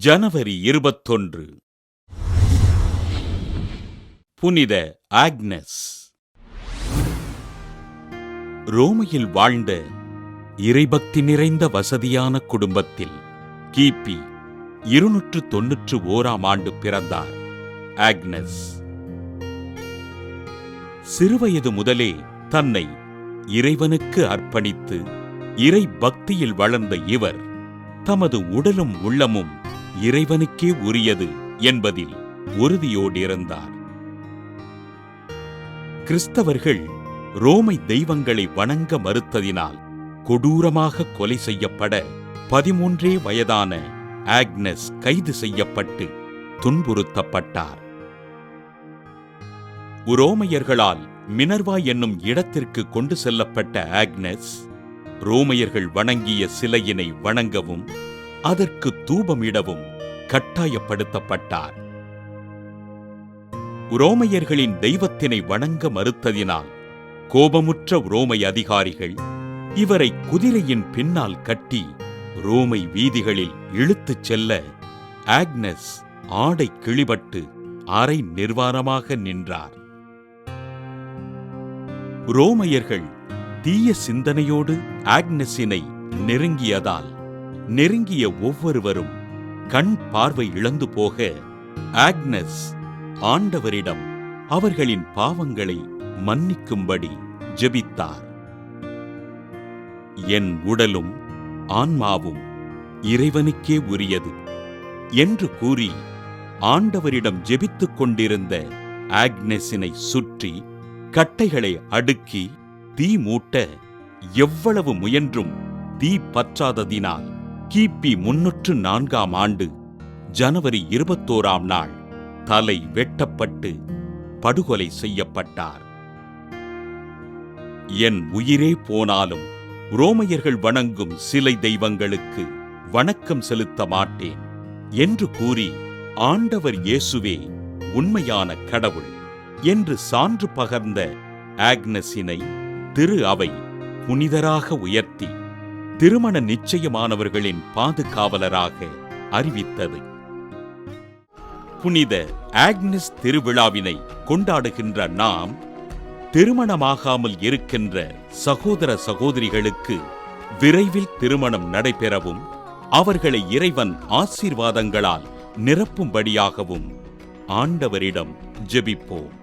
ஜனவரி 21. புனித ஆக்னஸ். ரோமையில் வாழ்ந்த இறைபக்தி நிறைந்த வசதியான குடும்பத்தில் கிபி 291 பிறந்தார் ஆக்னஸ். சிறுவயது முதலே தன்னை இறைவனுக்கு அர்ப்பணித்து இறை பக்தியில் வளர்ந்த இவர் தமது உடலும் உள்ளமும் இறைவனுக்கே உரியது என்பதில் உறுதியோடு இருந்தார். கிறிஸ்தவர்கள் ரோமை தெய்வங்களை வணங்க மறுத்ததினால் கொடூரமாக கொலை செய்யப்பட 13 வயதான ஆக்னஸ் கைது செய்யப்பட்டு துன்புறுத்தப்பட்டார். ரோமையர்களால் மினர்வா என்னும் இடத்திற்கு கொண்டு செல்லப்பட்ட ஆக்னஸ் ரோமையர்கள் வணங்கிய சிலையினை வணங்கவும் அதற்கு தூபமிடவும் கட்டாயப்படுத்தப்பட்டார். ரோமையர்களின் தெய்வத்தினை வணங்க மறுத்ததினால் கோபமுற்ற ரோமை அதிகாரிகள் இவரை குதிரையின் பின்னால் கட்டி ரோமை வீதிகளில் இழுத்துச் செல்ல ஆக்னஸ் ஆடை கிழிபட்டு அரை நிர்வாணமாக நின்றார். ரோமையர்கள் தீய சிந்தனையோடு ஆக்னஸினை நெருங்கியதால் நெருங்கிய ஒவ்வொருவரும் கண் பார்வை இழந்து போக ஆக்னஸ் ஆண்டவரிடம் அவர்களின் பாவங்களை மன்னிக்கும்படி ஜெபித்தார். என் உடலும் ஆன்மாவும் இறைவனுக்கே உரியது என்று கூறி ஆண்டவரிடம் ஜெபித்துக் கொண்டிருந்த ஆக்னஸினை சுற்றி கட்டைகளை அடுக்கி தீ மூட்ட எவ்வளவு முயன்றும் தீ பற்றாததினால் கிபி 304 ஜனவரி 21 தலை வெட்டப்பட்டு படுகொலை செய்யப்பட்டார். என் உயிரே போனாலும் ரோமையர்கள் வணங்கும் சிலை தெய்வங்களுக்கு வணக்கம் செலுத்த மாட்டேன் என்று கூறி ஆண்டவர் இயேசுவே உண்மையான கடவுள் என்று சான்று பகர்ந்த ஆக்னஸினை திரு அவை புனிதராக உயர்த்தி திருமண நிச்சயமானவர்களின் பாதுகாவலராக அறிவித்தது. புனித ஆக்னஸ் திருவிழாவினை கொண்டாடுகின்ற நாம் திருமணமாகாமல் இருக்கின்ற சகோதர சகோதரிகளுக்கு விரைவில் திருமணம் நடைபெறவும் அவர்களை இறைவன் ஆசீர்வாதங்களால் நிரப்பும்படியாகவும் ஆண்டவரிடம் ஜெபிப்போம்.